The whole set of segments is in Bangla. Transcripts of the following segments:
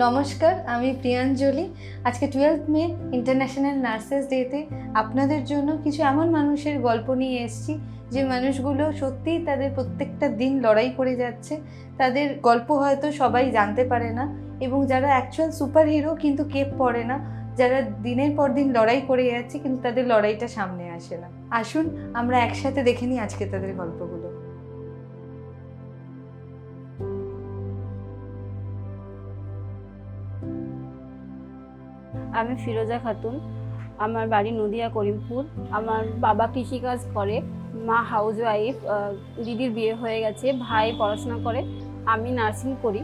নমস্কার, আমি প্রিয়াঞ্জলি। আজকে 12 মে ইন্টারন্যাশনাল নার্সেস ডেতে আপনাদের জন্য কিছু এমন মানুষের গল্প নিয়ে এসেছি যে মানুষগুলো সত্যিই তাদের প্রত্যেকটা দিন লড়াই করে যাচ্ছে। তাদের গল্প হয়তো সবাই জানতে পারে না, এবং যারা অ্যাকচুয়াল সুপার হিরো কিন্তু কেপ পড়ে না, যারা দিনের পর দিন লড়াই করে যাচ্ছে কিন্তু তাদের লড়াইটা সামনে আসে না। আসুন আমরা একসাথে দেখে নিই আজকে তাদের গল্পগুলো। আমি ফিরোজা খাতুন। আমার বাড়ি নদিয়া করিমপুর। আমার বাবা কৃষিকাজ করে, মা হাউস ওয়াইফ। দিদির বিয়ে হয়ে গেছে, ভাই পড়াশোনা করে, আমি নার্সিং করি।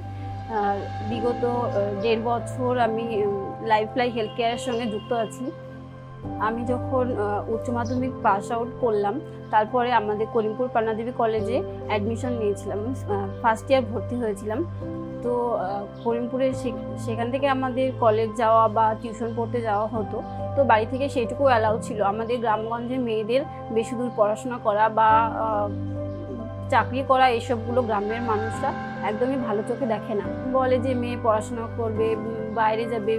বিগত 1.5 বছর আমি লাইফলাই হেলথ কেয়ারের সঙ্গে যুক্ত আছি। আমি যখন উচ্চ মাধ্যমিক পাস আউট করলাম, তারপরে আমাদের করিমপুর পান্নাদেবী কলেজে অ্যাডমিশন নিয়েছিলাম, ফার্স্ট ইয়ার ভর্তি হয়েছিলাম। তো করিমপুরে সেখান থেকে আমাদের কলেজ যাওয়া বা টিউশন পড়তে যাওয়া হতো। তো বাড়ি থেকে সেইটুকু অ্যালাউ ছিল। আমাদের গ্রামগঞ্জে মেয়েদের বেশি দূর পড়াশোনা করা বা চাকরি করা এসবগুলো গ্রামের মানুষরা একদমই ভালো চোখে দেখে না, বলে যে মেয়ে পড়াশোনা করবে, বাইরে যাবে,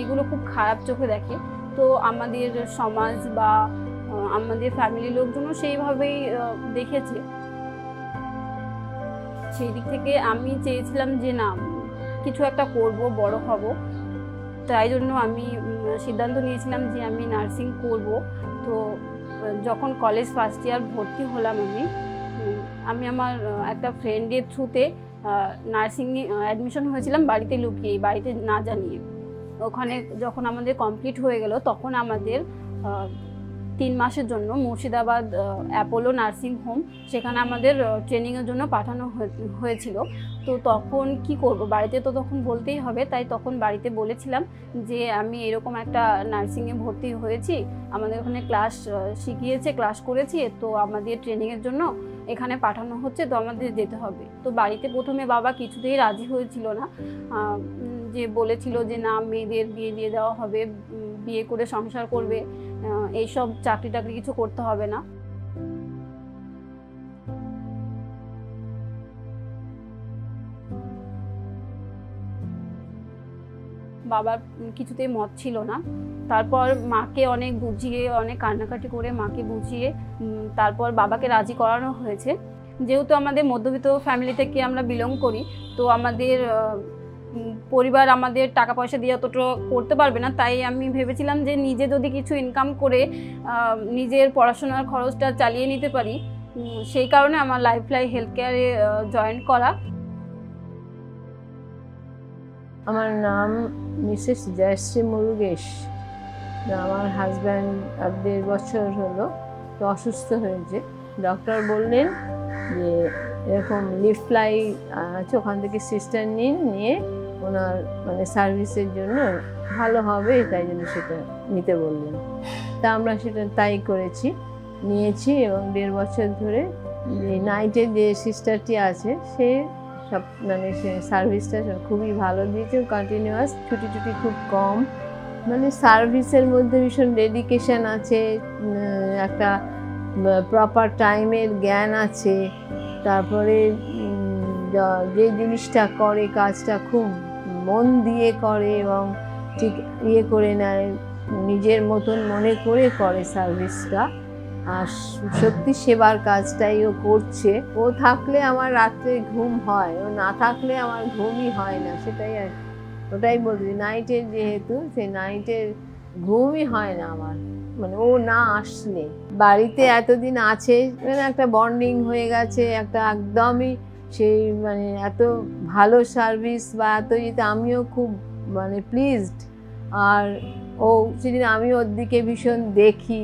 এগুলো খুব খারাপ চোখে দেখে। তো আমাদের সমাজ বা আমাদের ফ্যামিলির লোকজনও সেইভাবেই দেখেছে। সেই দিক থেকে আমি চেয়েছিলাম যে না, কিছু একটা করব, বড় হব। তাই জন্য আমি সিদ্ধান্ত নিয়েছিলাম যে আমি নার্সিং করব। তো যখন কলেজ ফার্স্ট ইয়ার ভর্তি হলাম, আমি আমার একটা ফ্রেন্ডের থ্রুতে নার্সিংয়ে অ্যাডমিশন হয়েছিলাম, বাড়িতে লুকিয়ে, বাড়িতে না জানিয়ে। ওখানে যখন আমাদের কমপ্লিট হয়ে গেল, তখন আমাদের 3 মাসের জন্য মুর্শিদাবাদ অ্যাপোলো নার্সিং হোম, সেখানে আমাদের ট্রেনিংয়ের জন্য পাঠানো হয়েছিল। তো তখন কি করব, বাড়িতে তো তখন বলতেই হবে। তাই তখন বাড়িতে বলেছিলাম যে আমি এরকম একটা নার্সিংয়ে ভর্তি হয়েছি, আমাদের ওখানে ক্লাস শিখিয়েছে, ক্লাস করেছি, তো আমাদের ট্রেনিংয়ের জন্য এখানে পাঠানো হচ্ছে, তো আমাদের যেতে হবে। তো বাড়িতে প্রথমে বাবা কিছুতেই রাজি হয়েছিল না, যে বলেছিল যে না, মেয়েদের বিয়ে দিয়ে দেওয়া হবে, বিয়ে করে সংসার করবে, এইসব চাকরি টাকরি কিছু করতে হবে না। বাবার কিছুতেই মত ছিল না। তারপর মাকে অনেক বুঝিয়ে, অনেক কান্নাকাটি করে মাকে বুঝিয়ে তারপর বাবাকে রাজি করানো হয়েছে। যেহেতু আমাদের মধ্যবিত্ত ফ্যামিলি থেকে আমরা বিলং করি, তো আমাদের পরিবার আমাদের টাকা পয়সা দিয়ে অতটা করতে পারবে না। তাই আমি ভেবেছিলাম যে নিজে যদি কিছু ইনকাম করে নিজের পড়াশোনার খরচটা চালিয়ে নিতে পারি, সেই কারণে আমার লাইফলাই হেলথ কেয়ারে জয়েন করা। আমার নাম মিসেস জয়শ্রী মুরুগেশ। আমার হাজব্যান্ড 1.5 বছর হলো তো অসুস্থ হয়েছে। ডক্টর বললেন যে এরকম লিফ্টলাই আছে, ওখান থেকে সিস্টার নিয়ে ওনার মানে সার্ভিসের জন্য ভালো হবে, তাই জন্য সেটা নিতে বললেন। তা আমরা সেটা তাই করেছি, নিয়েছি। এবং 1.5 বছর ধরে নাইটের যে সিস্টারটি আছে সে সব মানে সে সার্ভিসটা খুবই ভালো দিয়েছে, কন্টিনিউয়াস, ছুটি খুব কম। মানে সার্ভিসের মধ্যে ভীষণ ডেডিকেশন আছে, একটা প্রপার টাইমের জ্ঞান আছে। তারপরে যে জিনিসটা করে, কাজটা খুব মন দিয়ে করে এবং ঠিক করে নেয়, নিজের মতন মনে করে সার্ভিসটা। আর সত্যি সেবার কাজটাই ও করছে। ও থাকলে আমার রাত্রে ঘুম হয়, ও না থাকলে আমার ঘুমই হয় না। সেটাই আর ওটাই বলছি, নাইটের যেহেতু, সেই নাইটের ঘুমই হয় না আমার, মানে ও না আসলে। বাড়িতে এতদিন আছে, মানে একটা বন্ডিং হয়ে গেছে, একটা একদমই সেই মানে এত ভালো সার্ভিস বা এত ইয়েতে আমিও খুব মানে প্লিজড। আর ও সেদিন আমি ওর দিকে ভীষণ দেখি,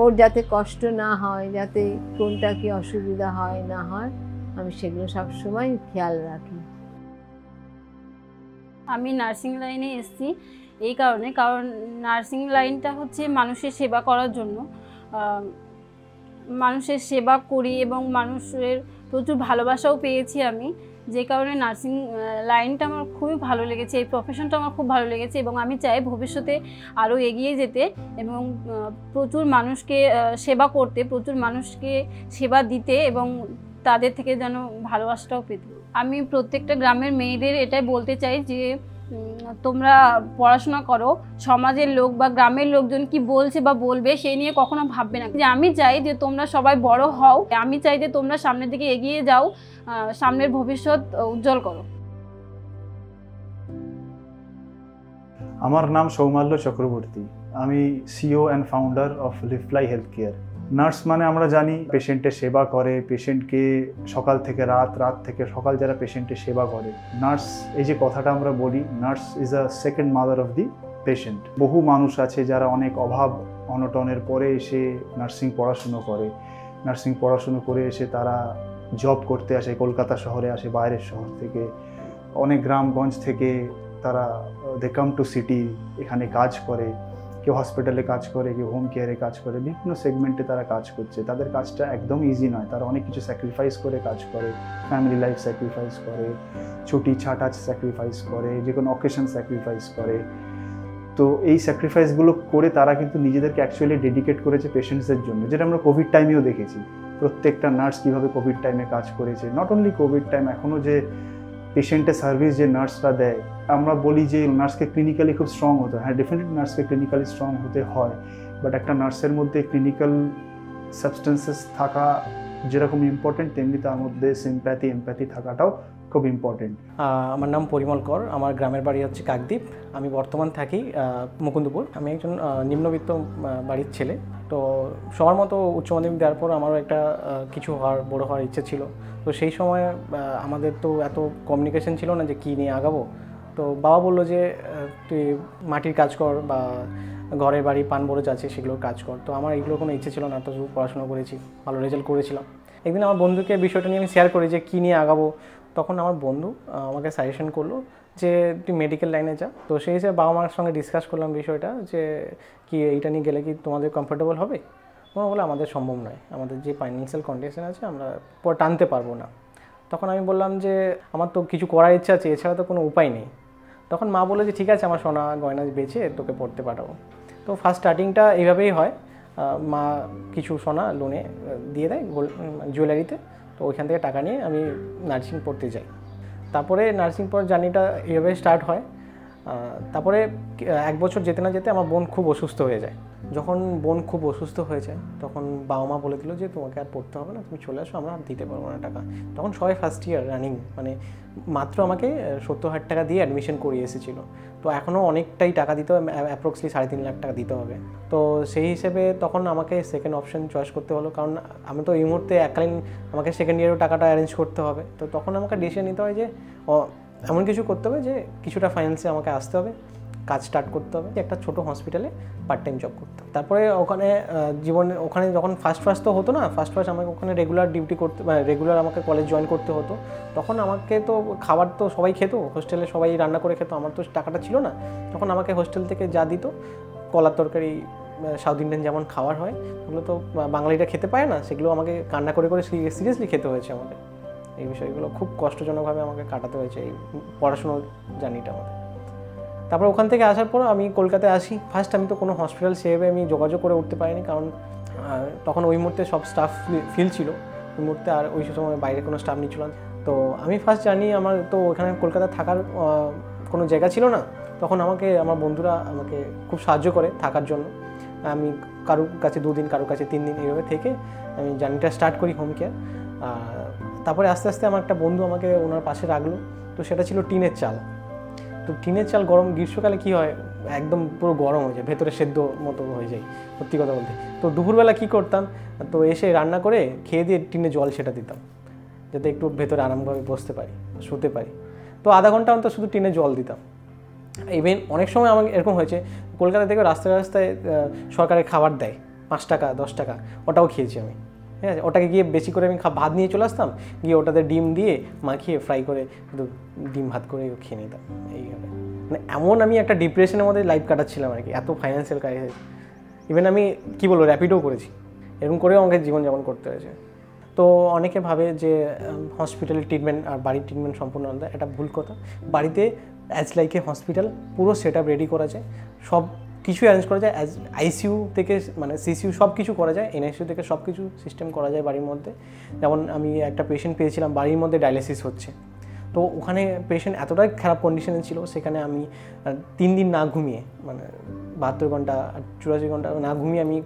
ওর যাতে কষ্ট না হয়, যাতে কোনটা কি অসুবিধা হয় না হয়, আমি সেগুলো সবসময় খেয়াল রাখি। আমি নার্সিং লাইনে এসেছি এই কারণে, কারণ নার্সিং লাইনটা হচ্ছে মানুষের সেবা করার জন্য। মানুষের সেবা করি এবং মানুষের প্রচুর ভালোবাসাও পেয়েছি আমি, যে কারণে নার্সিং লাইনটা আমার খুবই ভালো লেগেছে, এই প্রফেশনটা আমার খুব ভালো লেগেছে। এবং আমি চাই ভবিষ্যতে আরও এগিয়ে যেতে এবং প্রচুর মানুষকে সেবা করতে, প্রচুর মানুষকে সেবা দিতে এবং তাদের থেকে যেন ভালোবাসাটাও পেতে। আমি প্রত্যেকটা গ্রামের মেয়েদের এটাই বলতে চাই যে তোমরা পড়াশোনা করো, সমাজের লোক বা গ্রামের লোকজন কি বলছে বা বলবে সেই নিয়ে কখনো ভাববে না। যে আমি চাই যে তোমরা সবাই বড় হও, আমি চাই যে তোমরা সামনের দিকে এগিয়ে যাও, সামনের ভবিষ্যৎ উজ্জ্বল করো। আমার নাম সৌমাল্য চক্রবর্তী, আমি CEO and founder of Livfly health care. Nurse মানে আমরা জানি পেশেন্টের সেবা করে, পেশেন্টকে সকাল থেকে রাত, রাত থেকে সকাল যারা পেশেন্টের সেবা করে। নার্স এই যে কথাটা আমরা বলি, nurse is a second mother of the patient. বহু মানুষ আছে যারা অনেক অভাব অনটনের পরে এসে নার্সিং পড়াশুনো করে, নার্সিং পড়াশুনো করে এসে তারা জব করতে আসে, কলকাতা শহরে আসে বাইরের শহর থেকে, অনেক গ্রামগঞ্জ থেকে তারা দে কাম টু সিটি, এখানে কাজ করে, কেউ হসপিটালে কাজ করে, কেউ হোম কেয়ারে কাজ করে, বিভিন্ন সেগমেন্টে তারা কাজ করছে। তাদের কাজটা একদম ইজি নয়, তারা অনেক কিছু স্যাক্রিফাইস করে কাজ করে, ফ্যামিলি লাইফ স্যাক্রিফাইস করে, ছুটি ছাটা স্যাক্রিফাইস করে, যে কোনো অকেশন স্যাক্রিফাইস করে। তো এই স্যাক্রিফাইসগুলো করে তারা কিন্তু নিজেদেরকে অ্যাকচুয়ালি ডেডিকেট করেছে পেশেন্টসদের জন্য, যেটা আমরা কোভিড টাইমেও দেখেছি। প্রত্যেকটা নার্স কীভাবে কোভিড টাইমে কাজ করেছে, নট অনলি কোভিড টাইম, এখনও যে পেশেন্টের সার্ভিস যে নার্সরা দেয়, আমরা বলি যে নার্সকে ক্লিনিক্যালি খুব স্ট্রং হতে হয়। হ্যাঁ, ডেফিনেটলি নার্সকে ক্লিনিক্যালি স্ট্রং হতে হয়, বাট একটা নার্সের মধ্যে ক্লিনিক্যাল সাবস্টেন্সেস থাকা যেরকম ইম্পর্টেন্ট, তেমনি তার মধ্যে সিম্প্যাথি এমপ্যাথি থাকাটাও খুব ইম্পর্টেন্ট। আমার নাম পরিমল কর, আমার গ্রামের বাড়ি হচ্ছে কাকদ্বীপ, আমি বর্তমান থাকি মুকুন্দপুর। আমি একজন নিম্নবিত্ত বাড়ির ছেলে। তো সবার মতো উচ্চ মাধ্যমিক দেওয়ার পর আমারও একটা কিছু বড় হওয়ার ইচ্ছে ছিল। তো সেই সময় আমাদের তো এত কমিউনিকেশন ছিল না যে কী নিয়ে আগাবো। তো বাবা বললো যে তুই মাটির কাজ কর বা ঘরের বাড়ি পান বরজ আছে সেগুলোর কাজ কর। তো আমার এগুলোর কোনো ইচ্ছে ছিল না, তো শুধু পড়াশোনা করেছি, ভালো রেজাল্ট করেছিলাম। একদিন আমার বন্ধুকে বিষয়টা নিয়ে আমি শেয়ার করি যে কী নিয়ে আগাবো। তখন আমার বন্ধু আমাকে সাজেশন করলো যে তুই মেডিকেল লাইনে যা। তো সেই হিসেবে বাবা মার সঙ্গে ডিসকাস করলাম বিষয়টা যে কি এইটা নিয়ে গেলে কি তোমাদের কমফোর্টেবল হবে। তোমরা বলে আমাদের সম্ভব নয়, আমাদের যে ফাইন্যান্সিয়াল কন্ডিশন আছে আমরা পরে টানতে পারবো না। তখন আমি বললাম যে আমার তো কিছু করার ইচ্ছা আছে, এছাড়া তো কোনো উপায় নেই। তখন মা বলে যে ঠিক আছে, আমার সোনা গয়না বেচে তোকে পড়তে পাঠাবো। তো ফার্স্ট স্টার্টিংটা এইভাবেই হয়, মা কিছু সোনা লোনে দিয়ে দেয় জুয়েলারিতে। তো ওইখান থেকে টাকা নিয়ে আমি নার্সিং পড়তে যাই। তারপরে নার্সিং পড়ার জার্নিটা এইভাবে স্টার্ট হয়। তারপরে 1 বছর যেতে না যেতে আমার বোন খুব অসুস্থ হয়ে যায়। যখন বোন খুব অসুস্থ হয়ে যায় তখন বাবা মা বলে দিল যে তোমাকে আর পড়তে হবে না, তুমি চলে আসো, আমরা আর দিতে পারবো না টাকা। তখন সবাই ফার্স্ট ইয়ার রানিং, মানে মাত্র আমাকে 70,000 টাকা দিয়ে অ্যাডমিশন করিয়ে এসেছিলো। তো এখনও অনেকটাই টাকা দিতে হবে, অ্যাপ্রক্সলি 3.5 লাখ টাকা দিতে হবে। তো সেই হিসেবে তখন আমাকে সেকেন্ড অপশন চয়েস করতে হলো, কারণ আমি তো এই মুহূর্তে এককালীন আমাকে সেকেন্ড ইয়ারেও টাকাটা অ্যারেঞ্জ করতে হবে। তো তখন আমাকে ডিসিশন নিতে হয় যে এমন কিছু করতে হবে যে কিছুটা ফাইন্যান্সে আমাকে আসতে হবে, কাজ স্টার্ট করতে হবে, একটা ছোটো হসপিটালে পার্ট টাইম জব করতে হবে। তারপরে ওখানে ওখানে যখন ফার্স্ট তো হতো না, ফার্স্ট আমাকে ওখানে রেগুলার ডিউটি করতে, রেগুলার আমাকে কলেজ জয়েন করতে হতো। তখন আমাকে তো খাবার তো সবাই খেত, হোস্টেলে সবাই রান্না করে খেত, আমার তো টাকাটা ছিল না। তখন আমাকে হোস্টেল থেকে যা দিত, কলার তরকারি, সাউথ ইন্ডিয়ান যেমন খাবার হয় ওগুলো তো বাঙালিরা খেতে পায় না, সেগুলো আমাকে কান্না করে করে সিরিয়াসলি খেতে হয়েছে আমাকে। এই বিষয়গুলো খুব কষ্টজনকভাবে আমাকে কাটাতে হয়েছে এই পড়াশুনোর জার্নিটা আমাদের। তারপর ওখান থেকে আসার পর আমি কলকাতায় আসি। ফার্স্ট আমি তো কোনো হসপিটাল সেভাবে আমি যোগাযোগ করে উঠতে পারিনি, কারণ তখন ওই মুহূর্তে সব স্টাফ ফিল ছিল ওই মুহূর্তে, আর ওই সময় বাইরে কোনো স্টাফ নিচ্ছিল না। তো আমি ফার্স্ট জানি আমার তো ওখানে কলকাতা থাকার কোনো জায়গা ছিল না। তখন আমার বন্ধুরা আমাকে খুব সাহায্য করে থাকার জন্য। আমি কারোর কাছে 2 দিন, কারোর কাছে 3 দিন এইভাবে থেকে আমি জার্নিটা স্টার্ট করি হোম কেয়ার। তারপরে আস্তে আস্তে আমার একটা বন্ধু আমাকে ওনার পাশে রাখলো। তো সেটা ছিল টিনের চাল। তো টিনের চাল গরম, গ্রীষ্মকালে কী হয় একদম পুরো গরম হয়ে যায়, ভেতরে সেদ্ধ মতো হয়ে যায় সত্যি কথা বলতে। তো দুপুরবেলা কী করতাম, তো এসে রান্না করে খেয়ে দিয়ে টিনে জল সেটা দিতাম, যাতে একটু ভেতরে আরামভাবে বসতে পারি, শুতে পারি। তো আধা ঘন্টা অন্তর শুধু টিনে জল দিতাম। ইভেন অনেক সময় আমাকে এরকম হয়েছে, কলকাতা থেকে রাস্তায় রাস্তায় সরকারের খাবার দেয় 5 টাকা 10 টাকা, ওটাও খেয়েছি আমি। ঠিক আছে, ওটাকে গিয়ে বেশি করে আমি ভাত নিয়ে চলে আসতাম, গিয়ে ওটাতে ডিম দিয়ে মাখিয়ে ফ্রাই করে ডিম ভাত করে খেয়ে নিতাম। এইভাবে মানে এমন আমি একটা ডিপ্রেশনের মধ্যে লাইফ কাটাচ্ছিলাম আর কি, এত ফাইন্যান্সিয়াল ক্রাইসিস। ইভেন আমি কী বলবো, র্যাপিডও করেছি, এরকম করেও আমাকে জীবনযাপন করতে হয়েছে। তো অনেকে ভাবে যে হসপিটালের ট্রিটমেন্ট আর বাড়ির ট্রিটমেন্ট সম্পূর্ণ আলাদা, এটা ভুল কথা। বাড়িতে অ্যাজ লাইক এ হসপিটাল পুরো সেট আপ রেডি করা যায়, সব কিছু অ্যারেঞ্জ করা যায়, অ্যাজ আইসিইউ থেকে মানে সিসিইউ সব কিছু করা যায়, এনআইসিইউ থেকে সব কিছু সিস্টেম করা যায় বাড়ির মধ্যে। যেমন আমি একটা পেশেন্ট পেয়েছিলাম বাড়ির মধ্যে ডায়ালিসিস হচ্ছে, তো ওখানে পেশেন্ট এতটাই খারাপ কন্ডিশনে ছিল, সেখানে আমি 3 দিন না ঘুমিয়ে, মানে 72 ঘন্টা 84 ঘন্টা না ঘুমিয়ে আমি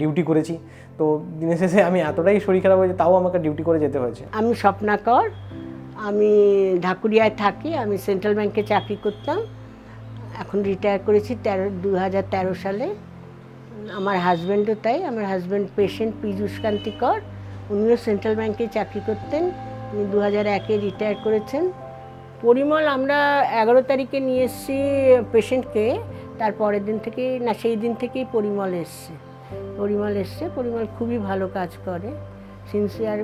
ডিউটি করেছি। তো দিনের শেষে আমি এতটাই শরীর খারাপ হয়েছে, তাও আমাকে ডিউটি করে যেতে হয়েছে। আমি স্বপ্নাকর, আমি ঢাকুরিয়ায় থাকি। আমি সেন্ট্রাল ব্যাংকে চাকরি করতাম, এখন রিটায়ার করেছি 2013 সালে। আমার হাজব্যান্ডও তাই। আমার হাজব্যান্ড পেশেন্ট পীযূষ কান্তি কর, উনিও সেন্ট্রাল ব্যাংকে চাকরি করতেন, উনি 2001-এ রিটায়ার করেছেন। পরিমল আমরা 11 তারিখে নিয়ে এসেছি পেশেন্টকে, তার পরের দিন থেকেই না, সেই দিন থেকেই পরিমল এসছে। পরিমল খুবই ভালো কাজ করে, সিনসিয়ার,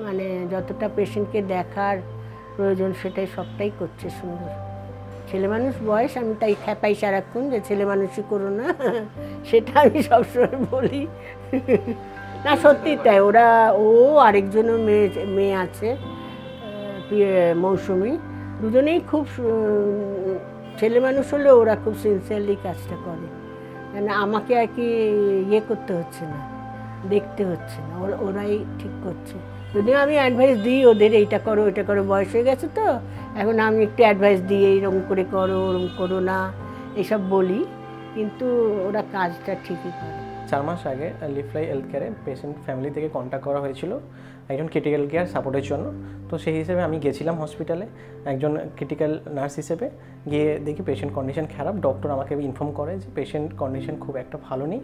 মানে যতটা পেশেন্টকে দেখার প্রয়োজন সেটাই সবটাই করছে সুন্দর। ছেলে মানুষ বয়স, আমি তাই খেপাই সারাক্ষণ যে ছেলে মানুষই করো না, সেটা আমি সবসময় বলি। না সত্যি তাই, ও আরেকজনও মেয়ে আছে মৌসুমি, দুজনেই খুব ছেলে মানুষ হলে ওরা খুব সিনসিয়ারলি কাজটা করে। মানে আমাকে আর কি করতে হচ্ছে না, দেখতে হচ্ছে না, ওরাই ঠিক করছে। যদিও আমি অ্যাডভাইস দিই ওদের, এইটা করো ওইটা করো, বয়স হয়ে গেছে তো এখন আমি একটু অ্যাডভাইস দিই, এইরকম করে করো ওরকম করো না, এসব বলি, কিন্তু ওরা কাজটা ঠিকই করে। 4 মাস আগে লিফলাই হেলথ কেয়ারে পেশেন্ট ফ্যামিলি থেকে কন্ট্যাক্ট করা হয়েছিল একজন ক্রিটিক্যাল কেয়ার সাপোর্টের জন্য। তো সেই হিসেবে আমি গেছিলাম হসপিটালে একজন ক্রিটিক্যাল নার্স হিসেবে। গিয়ে দেখি পেশেন্ট কন্ডিশন খারাপ। ডক্টর আমাকে ইনফর্ম করে যে পেশেন্ট কন্ডিশন খুব একটা ভালো নেই,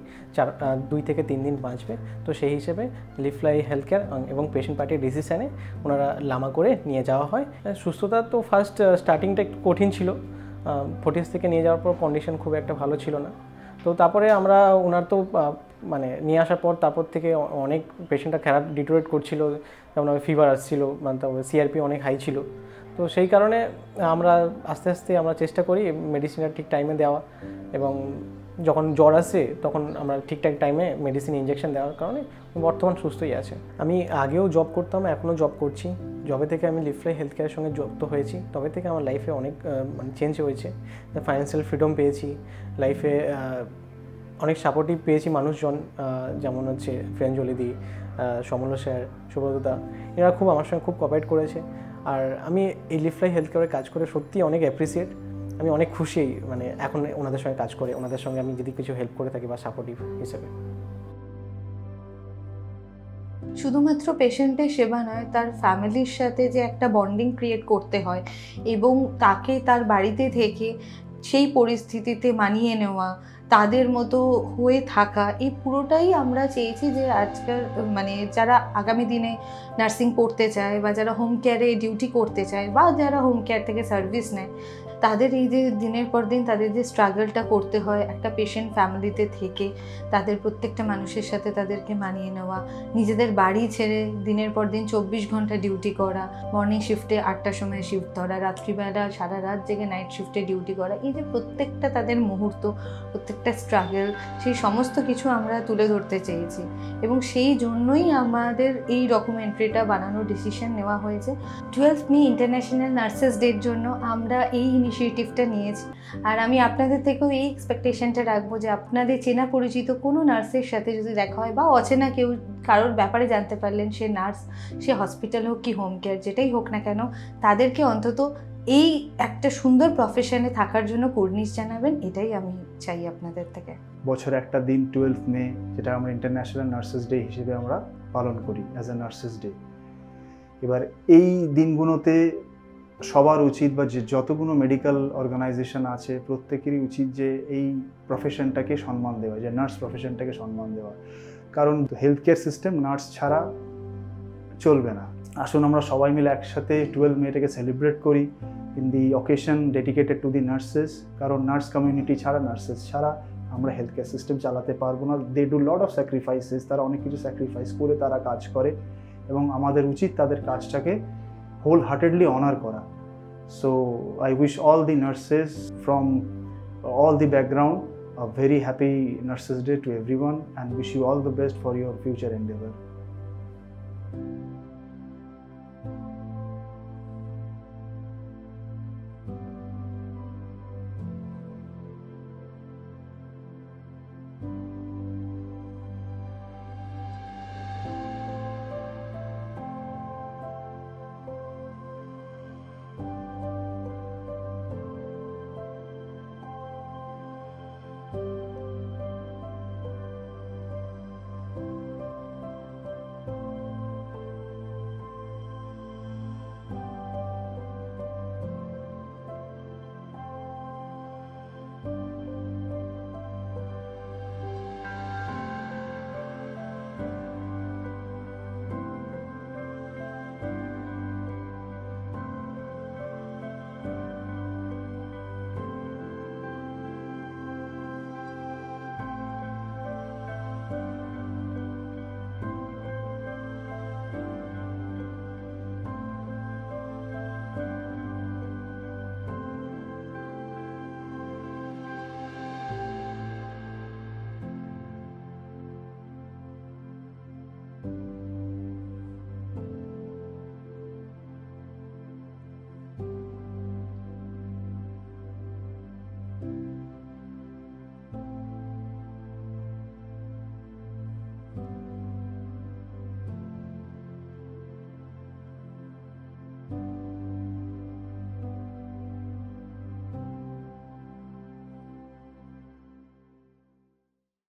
2 থেকে 3 দিন বাঁচবে। তো সেই হিসেবে লিফলাই হেলথ কেয়ার এবং পেশেন্ট পার্টির ডিসিশনে ওনারা লামা করে নিয়ে যাওয়া হয়। সুস্থতা তো ফার্স্ট স্টার্টিংটা একটু কঠিন ছিল, ফোর্টিস থেকে নিয়ে যাওয়ার পর কন্ডিশন খুব একটা ভালো ছিল না। তো তারপরে আমরা ওনার তো মানে নিয়ে আসার পর তারপর থেকে অনেক পেশেন্টটা খারাপ ডিটোরেট করছিল, যেমন ফিভার আসছিল, মানে তারপরে সিআরপি অনেক হাই ছিল। তো সেই কারণে আমরা আস্তে আস্তে আমরা চেষ্টা করি মেডিসিনটা ঠিক টাইমে দেওয়া, এবং যখন জ্বর আসে তখন আমরা ঠিকঠাক টাইমে মেডিসিন ইনজেকশন দেওয়ার কারণে বর্তমান সুস্থই আছে। আমি আগেও জব করতাম, এখনও জব করছি। যবে থেকে আমি লিফলাই হেলথ কেয়ারের সঙ্গে যুক্ত হয়েছি তবে থেকে আমার লাইফে অনেক মানে চেঞ্জ হয়েছে। ফাইন্যান্সিয়াল ফ্রিডম পেয়েছি, লাইফে অনেক সাপোর্টিভ পেয়েছি মানুষজন, যেমন হচ্ছে ফ্রেঞ্জলিদি, সমল স্যার, সুব্রতদা, এরা খুব আমার সঙ্গে খুব কোঅপারেট করেছে। আর আমি এই লিফলাই হেলথ কেয়ারে কাজ করে সত্যি অনেক অ্যাপ্রিসিয়েট, আমি অনেক খুশি মানে এখন ওনাদের সঙ্গে কাজ করে, ওনাদের সঙ্গে আমি যদি কিছু হেল্প করে থাকি বা সাপোর্টিভ হিসেবে। শুধুমাত্র পেশেন্টের সেবা নয়, তার ফ্যামিলির সাথে যে একটা বন্ডিং ক্রিয়েট করতে হয় এবং তাকে তার বাড়িতে থেকে সেই পরিস্থিতিতে মানিয়ে নেওয়া, তাদের মতো হয়ে থাকা, এই পুরোটাই আমরা চেয়েছি যে আজকাল মানে যারা আগামী দিনে নার্সিং পড়তে চায় বা যারা হোম কেয়ারে ডিউটি করতে চায় বা যারা হোম কেয়ার থেকে সার্ভিস নেয়, তাদের এই যে দিনের পর দিন তাদের যে স্ট্রাগলটা করতে হয় একটা পেশেন্ট ফ্যামিলিতে থেকে, তাদের প্রত্যেকটা মানুষের সাথে তাদেরকে মানিয়ে নেওয়া, নিজেদের বাড়ি ছেড়ে দিনের পর দিন 24 ঘন্টা ডিউটি করা, মর্নিং শিফটে 8টার সময় শিফট ধরা, রাত্রিবেলা সারা রাত জেগে নাইট শিফটে ডিউটি করা, এই যে প্রত্যেকটা তাদের মুহূর্ত, প্রত্যেকটা স্ট্রাগল, সেই সমস্ত কিছু আমরা তুলে ধরতে চেয়েছি। এবং সেই জন্যই আমাদের এই ডকুমেন্টারিটা বানানোর ডিসিশন নেওয়া হয়েছে। 12th মে ইন্টারন্যাশনাল নার্সেস ডের জন্য আমরা এই ইনিশিয়েটিভটা নিয়েছি। আর আমি আপনাদের থেকেও এই এক্সপেকটেশনটা রাখবো যে আপনাদের চেনা পরিচিত কোনো নার্সের সাথে যদি দেখা হয় বা অচেনা কেউ কারোর ব্যাপারে জানতে পারলেন, সে নার্স, সে হসপিটাল হোক কি হোম কেয়ার, যেটাই হোক না কেন, তাদেরকে অন্তত এই একটা সুন্দর প্রফেশনে থাকার জন্য কুর্নিশ জানাবেন, এটাই আমি চাই আপনাদের থেকে। বছরে একটা দিন 12th মে, যেটা আমরা ইন্টারন্যাশনাল নার্সেস ডে হিসেবে আমরা পালন করি অ্যাজ এ নার্সেস ডে। এবার এই দিনগুলোতে সবার উচিত বা যে যতগুলো মেডিকেল অর্গানাইজেশন আছে প্রত্যেকেরই উচিত যে এই প্রফেশনটাকে সম্মান দেওয়া, যে নার্স প্রফেশনটাকে সম্মান দেওয়া। কারণ হেলথ কেয়ার সিস্টেম নার্স ছাড়া চলবে না। আসুন আমরা সবাই মিলে একসাথে 12 মেটাকে সেলিব্রেট করি in the occasion dedicated to the nurses. কারণ নার্স কমিউনিটি ছাড়া, নার্সেস ছাড়া আমরা হেলথ কেয়ার সিস্টেম চালাতে পারবো না। They do lot of sacrifices, তারা অনেক কিছু স্যাক্রিফাইস করে তারা কাজ করে এবং আমাদের উচিত তাদের কাজটাকে হোল হার্টেডলি অনার করা। So I wish all the nurses from all the background a very happy Nurses Day to everyone and wish you all the best for your future endeavor.